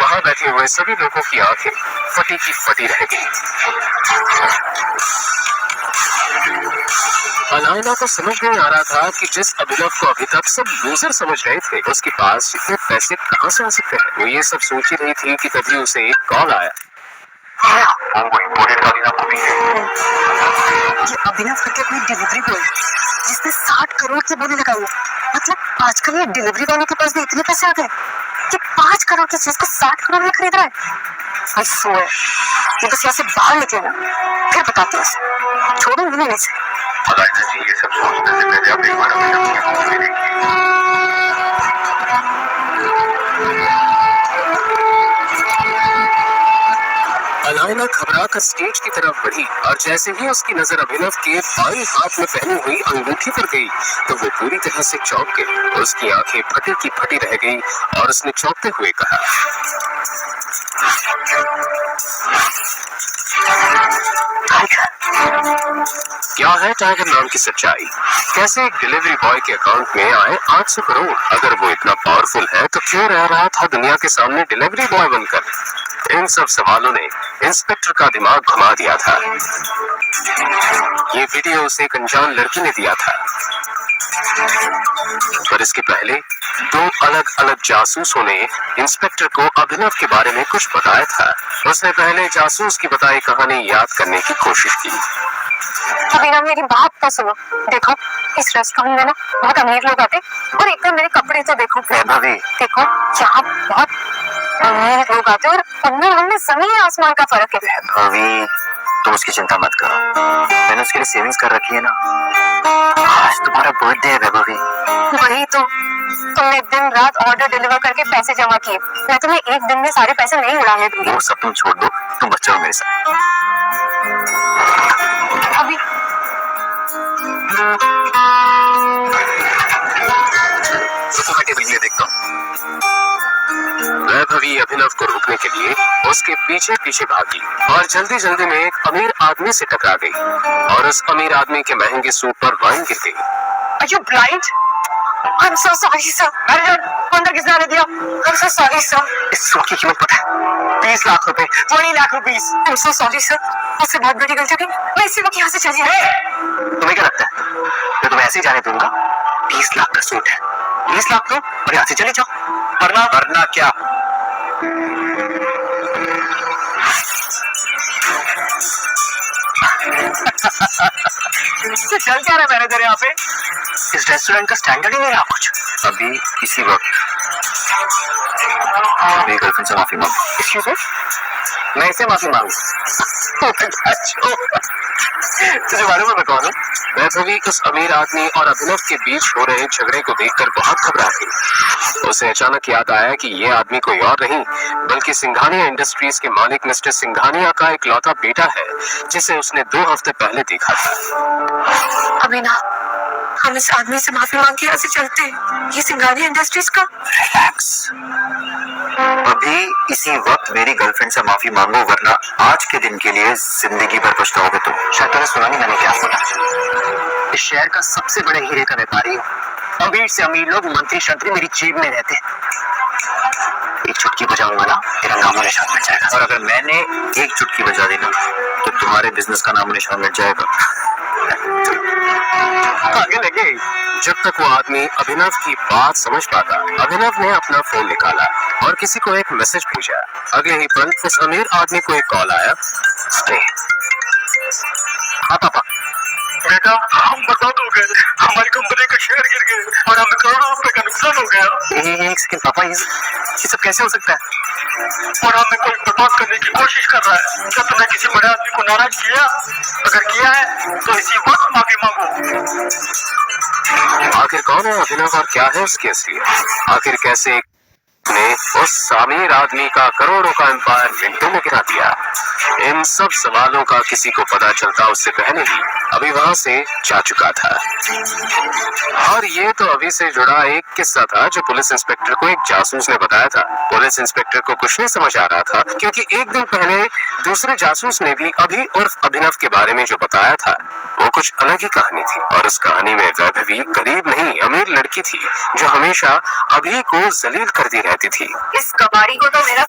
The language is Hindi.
वहां बैठे हुए सभी लोगों की आंखें फटी की फटी रह गई। अलायना को समझ नहीं आ रहा था कि जिस अभिनव को अभी तक सब लूजर समझ रहे थे, उसके पास इतने पैसे कहां से आ सकते हैं। वो ये सब सोच ही रही थी कि तभी उसे एक कॉल आया। ये अभिनव करके कोई डिलीवरी बॉय जिसने 60 करोड़ की बोली लगाई है। मतलब आजकल ये डिलीवरी वालों के पास भी इतने पैसे आ गए कि 5 करोड़ की चीज को 60 करोड़ में खरीद रहा है। ये बस यहाँ से बाहर निकले ना, फिर बताती हूँ। छोड़ूंगी नहीं इसे। अलायना जी, ये सब सोचने से पहले आप एक बार अभिनव की मूवी देखिए। अलायना घबरा कर स्टेज की तरफ बढ़ी और जैसे ही उसकी नजर अभिनव के बाएं हाथ में पहनी हुई अंगूठी पर गई तो वो पूरी तरह से चौंक गई। उसकी आंखें फटी की फटी रह गई और उसने चौंकते हुए कहा, क्या है टाइगर नाम की सच्चाई? कैसे एक डिलीवरी बॉय के अकाउंट में आए 800 करोड़? अगर वो इतना पावरफुल है तो क्यों रह रहा था दुनिया के सामने डिलीवरी बॉय बनकर? इन सब सवालों ने इंस्पेक्टर का दिमाग घुमा दिया था। ये वीडियो उसे एक अनजान लड़की ने दिया था, पर इसके पहले 2 अलग अलग जासूसों ने इंस्पेक्टर को अभिनव के बारे में कुछ बताया था। उसने पहले जासूस की बताई कहानी याद करने की कोशिश की। अभिनव, मेरी बात तो सुनो। देखो, इस रेस्टोरेंट में ना बहुत अमीर लोग आते और एक बार मेरे कपड़े तो देखो। देखो, यहाँ बहुत अमीर लोग आते और अंदर हमने जमीन आसमान का फर्क है। भाभी, तुम उसकी चिंता मत करो, मैंने उसके लिए सेविंग्स कर रखी है ना। आज तुम्हारा बर्थडे है भाभी। वही तो, तुमने दिन रात ऑर्डर डिलीवर करके पैसे जमा किए। मैं तुम्हें एक दिन में सारे पैसे नहीं उड़ाने दूंगी। वो सब तुम छोड़ दो, तुम बच्चे हो मेरे साथ। अभी तो मैं टेबल में देखता हूँ। वैभवी अभिनव को रोकने के लिए उसके पीछे पीछे भागी और जल्दी जल्दी में एक अमीर आदमी से टकरा गई और उस अमीर आदमी के महंगे सूट पर वाइन गिर गई। Are you blind? I'm so sorry, sir. Manager, अंदर किसने आने दिया? I'm so sorry, sir. इस सूट की कीमत पता है? 20 लाख रुपए, 20 lakh rupees. I'm so sorry, sir. मुझसे बहुत बड़ी गलती हो गई। मैं इसी वक्त यहाँ से चली आई। तुम्हें क्या लगता है मैं तुम्हें ऐसे ही जाने दूंगा? 20 लाख का सूट है, 20 लाख लो और यहाँ से चले जाओ। वरना क्या? चल क्या रहा मैनेजर यहाँ पे? इस रेस्टोरेंट का स्टैंडर्ड ही नहीं रहा कुछ। अभी इसी वक्त मेरी गर्लफ्रेंड से माफी मांगो। Excuse me? मैं इससे माफी मांगू? तुझे मालूम है मैं कौन हूँ? वैभवी उस अमीर आदमी और अभिनव के बीच हो रहे झगड़े को देखकर बहुत घबरा गई। उसे अचानक याद आया कि ये आदमी कोई और नहीं बल्कि सिंघानिया इंडस्ट्रीज के मालिक मिस्टर सिंघानिया का इकलौता बेटा है, जिसे उसने 2 हफ्ते पहले देखा था। अभिनव, हम इस आदमी से माफी मांग के यहाँ से चलते हैं। ये सिंघानिया इंडस्ट्रीज का। रिलैक्स, अभी इसी वक्त मेरी गर्लफ्रेंड से माफी मांगो, वरना आज के दिन के लिए जिंदगी भर पछताओगे तुम। शायद तुम्हें सुना नहीं मैंने क्या बोला। इस शहर का सबसे बड़े हीरे का व्यापारी हूँ। अमीर से अमीर लोग, मंत्री शंत्री मेरी जेब में रहते। एक चुटकी बजाऊंगा ना, तेरा नामो निशान मिट जाएगा। और अगर मैंने एक चुटकी बजा दी ना तो तुम्हारे बिजनेस का नामो निशान मिट जाएगा। आगे लगे। जब तक वो आदमी अभिनव की बात समझ पाता, अभिनव ने अपना फोन निकाला और किसी को एक मैसेज भेजा। अगले ही पल उस अमीर आदमी को एक कॉल आया। हाँ पापा। बेटा, हम बर्बाद हो गए, हमारी कंपनी का शेयर गिर गए और हमें करोड़ों रुपए का नुकसान हो गया। एक सेकंड पापा, ये सब कैसे हो सकता है? और हमें कोई बर्बाद करने की कोशिश कर रहा है। क्या तुमने किसी बड़े आदमी को नाराज किया? अगर किया है तो इसी वक्त माफी मांगो। आखिर कौन है अभिनव और क्या है उसकी असलियत? आखिर कैसे ने उस अमीर आदमी का करोड़ों का एम्पायर मिनटों में गिरा दिया? इन सब सवालों का किसी को पता चलता उससे पहले ही अभी वहां से जा चुका था। और ये तो अभी से जुड़ा एक किस्सा था जो पुलिस इंस्पेक्टर को एक जासूस ने बताया था। पुलिस इंस्पेक्टर को कुछ नहीं समझ आ रहा था क्योंकि एक दिन पहले दूसरे जासूस ने भी अभी उर्फ अभिनव के बारे में जो बताया था वो कुछ अलग ही कहानी थी। और उस कहानी में वैभवी गरीब नहीं अमीर लड़की थी जो हमेशा अभी को जलील करती रहती थी। इस कबाड़ी को तो मेरा